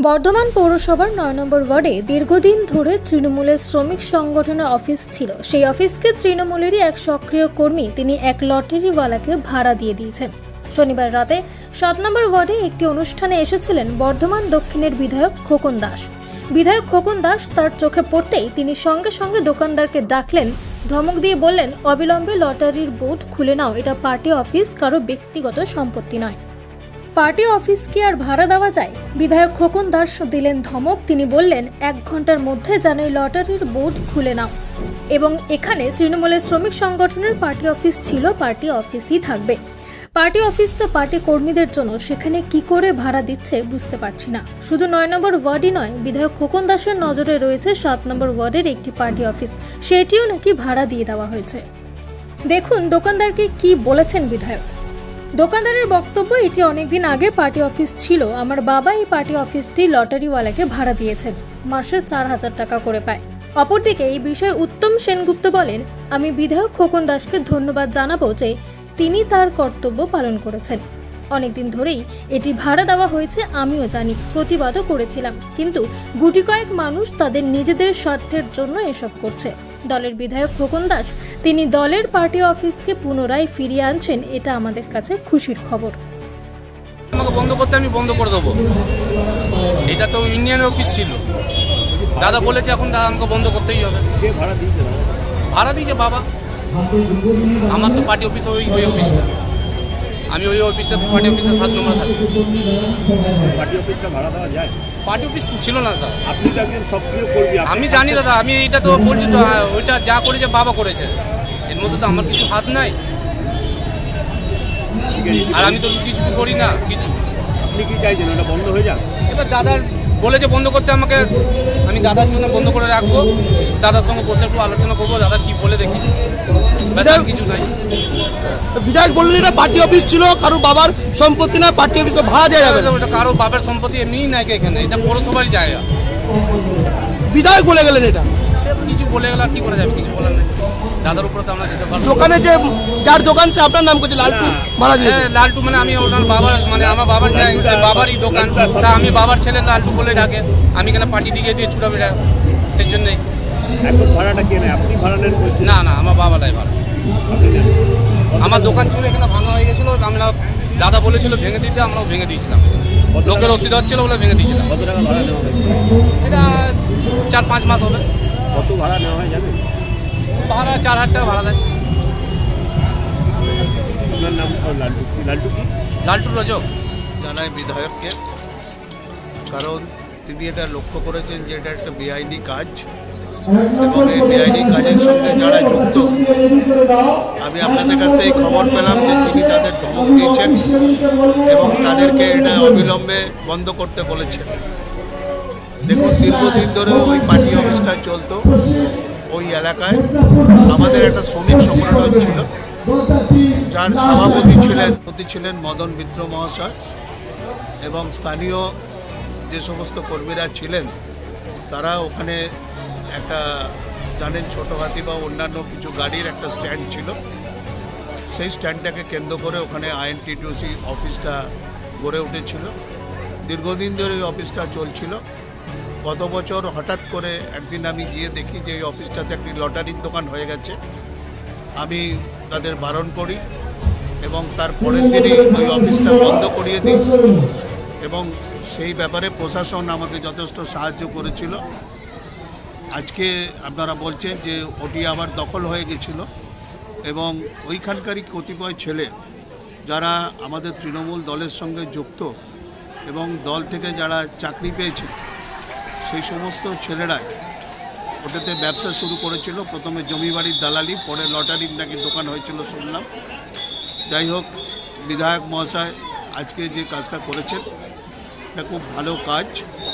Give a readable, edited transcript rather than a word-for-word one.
বর্ধমান পৌরসভার ৯ নম্বর ওয়ার্ডে দীর্ঘদিন ধরে তৃণমূলের শ্রমিক সংগঠনের অফিস ছিল। সেই অফিসকে তৃণমূলেরই এক সক্রিয় কর্মী তিনি এক লটারিওয়ালাকে ভাড়া দিয়ে দিয়েছেন। শনিবার রাতে ৭ নম্বর ওয়ার্ডে একটি অনুষ্ঠানে এসেছিলেন বর্ধমান দক্ষিণের বিধায়ক খোকন দাস। বিধায়ক খোকন দাস তার চোখে পড়তেই তিনি সঙ্গে সঙ্গে দোকানদারকে ডাকলেন, ধমক দিয়ে বললেন, অবিলম্বে লটারির বোর্ড খুলে নাও, এটা পার্টি অফিস, কারো ব্যক্তিগত সম্পত্তি নয়। পার্টি অফিস কি আর ভাড়া দেওয়া যায়? বিধায়ক খোকন দাস দিলেন ধমক। তিনি বললেন, ১ ঘন্টার মধ্যে যেন এই লটারির বোর্ড খুলে নাও, এবং এখানে তৃণমূলের শ্রমিক সংগঠনের পার্টি অফিস ছিল, পার্টি অফিসই থাকবে। পার্টি অফিস তো পার্টি কর্মীদের জন্য, সেখানে কি করে ভাড়া দিচ্ছে বুঝতে পারছি না। শুধু ৯ নম্বর ওয়ার্ডই নয়, বিধায়ক খোকন দাসের নজরে রয়েছে ৭ নম্বর ওয়ার্ডের একটি পার্টি অফিস, সেটিও নাকি ভাড়া দিয়ে দেওয়া হয়েছে। দেখুন দোকানদারকে কি বলেছেন বিধায়ক। দোকানদারের বক্তব্য, এটি অনেকদিন আগে পার্টি অফিস ছিল। আমার বাবা এই পার্টি অফিসটি লটারিওয়ালাকে ভাড়া দিয়েছেন, মাসে ৪,০০০ টাকা করে পায়। অপরদিকে এই বিষয়ে উত্তম সেনগুপ্ত বলেন, আমি বিধায়ক খোকন দাসকে ধন্যবাদ জানাবো যে তিনি তার কর্তব্য পালন করেছেন। অনেকদিন ধরেই এটি ভাড়া দেওয়া হয়েছে, আমিও জানি, প্রতিবাদও করেছিলাম, কিন্তু গুটি কয়েক মানুষ তাদের নিজেদের স্বার্থের জন্য এসব করছে। দলের বিধায়ক খোকন দাস তিনি দলের পার্টি অফিসকে পুনরায় ফিরিয়ে আনছেন, এটা আমাদের কাছে খুশির খবর। আমাকে বন্ধ করতে আমি বন্ধ করে দেবো, এটা তো ইউনিয়ন অফিস ছিল। দাদা বলেছে এখন দাদা আমাকে বন্ধ করতেই হবে। ভাড়া দিয়েছে বাবা। আমার তো পার্টি অফিস ওই অফিসটা, আমি ওই অফিসটা পার্টি অফিসে ৭ নম্বরে থাকি। পার্টি অফিসটা ভাড়া দেওয়া যায়? পার্টি অফিস ছিল না দাদা। আপনি তো একজন সক্রিয় কর্মী। আমি জানি দাদা, আমি এটা তো বলছি তো, ওইটা যা করেছে বাবা করেছে, এর মধ্যে তো আমার কিছু হাত নাই, আর আমি তো কিছু করি না কিছু। আপনি কি চাইছেন ওটা বন্ধ হয়ে যাক? এবার দাদার বলেছে বন্ধ করতে আমাকে, আমি দাদার জন্য বন্ধ করে রাখবো। দাদার সঙ্গে বসে একটু আলোচনা করবো, দাদা কি বলে দেখি। কিছু নাই। বিধায়ক বললেন এটা পার্টি অফিস ছিল, কারো বাবার সম্পত্তি না, পার্টি অফিস ভাড়া দেওয়া যাবে। ওটা কারো বাবার সম্পত্তি এমনিই নাই, এখানে এটা পৌরসভারই জায়গা। বিধায়ক বলে গেলেন এটা, সে কিছু বলে গেল, কি করে যাবে, কিছু বলার নেই। দাদার উপরে তো আমরা যেতে পারবো। দোকানে যে যার দোকান সে আপনার নাম করছে লালটু ভাড়া দিয়ে। লালটু মানে আমি ওনার বাবার, মানে আমার বাবার বাবারই দোকান, তা আমি বাবার ছেলে লালটু বলে ডাকে। আমি এখানে পার্টি দিকে দিয়ে ছুটাবে, সেই জন্যই। এখন ভাড়াটা কে নেয়? আপনি ভাড়া নেন বলছেন? না না, আমার বাবা নাই ভাড়া। আমার দোকান ছিল, এখানে ভাঙা হয়ে গেছিলো, আমরা দাদা বলেছিল ভেঙে দিতে, আমরাও ভেঙে দিয়েছিলাম। লোকের অসুবিধা হচ্ছিল বলে ভেঙে দিয়েছিলাম। কত টাকা ভাড়া নেওয়া হয়? এটা ৪-৫ মাস হবে। কত ভাড়া নেওয়া হয় জানেন? ভাড়া ৪,০০০ টাকা ভাড়া দেয়। আপনার নাম লালটু? লালটু কি? লালটু রজক। জানাই বিধায়ককে, কারণ তিনি এটা লক্ষ্য করেছেন যে এটা একটা বেআইনি কাজ, এবং এই বেআইনি কাজের সঙ্গে যারা যুক্ত, আমি আপনাদের কাছ থেকে খবর পেলাম যে তিনি তাদের ধমক দিয়েছেন এবং তাদেরকে এটা অবিলম্বে বন্ধ করতে বলেছেন। দেখুন, দীর্ঘদিন ধরে ওই পার্টি অফিসটা চলতো। ওই এলাকায় আমাদের একটা শ্রমিক সংগঠন ছিল, যার সভাপতি ছিলেন মদন মিত্র মহাশয়, এবং স্থানীয় যে সমস্ত কর্মীরা ছিলেন তারা ওখানে একটা, জানেন, ছোটো হাতি বা অন্যান্য কিছু গাড়ির একটা স্ট্যান্ড ছিল। সেই স্ট্যান্ডটাকে কেন্দ্র করে ওখানে আইএনটিটিউসি অফিসটা গড়ে উঠেছিল। দীর্ঘদিন ধরে এই অফিসটা চলছিল। গত বছর হঠাৎ করে একদিন আমি গিয়ে দেখি যে এই অফিসটাতে একটি লটারির দোকান হয়ে গেছে। আমি তাদের বারণ করি এবং তার পরের দিনই ওই অফিসটা বন্ধ করিয়ে দিই, এবং সেই ব্যাপারে প্রশাসন আমাকে যথেষ্ট সাহায্য করেছিল। আজকে আপনারা বলছেন যে ওটি আবার দখল হয়ে গেছিল, এবং ওইখানকারই কতিপয় ছেলে যারা আমাদের তৃণমূল দলের সঙ্গে যুক্ত এবং দল থেকে যারা চাকরি পেয়েছে, সেই সমস্ত ছেলেরাই ওটাতে ব্যবসা শুরু করেছিল। প্রথমে জমি বাড়ির দালালি, পরে লটারির নাকি দোকান হয়েছিল শুনলাম। যাই হোক, বিধায়ক মহাশয় আজকে যে কাজটা করেছেন এটা খুব ভালো কাজ।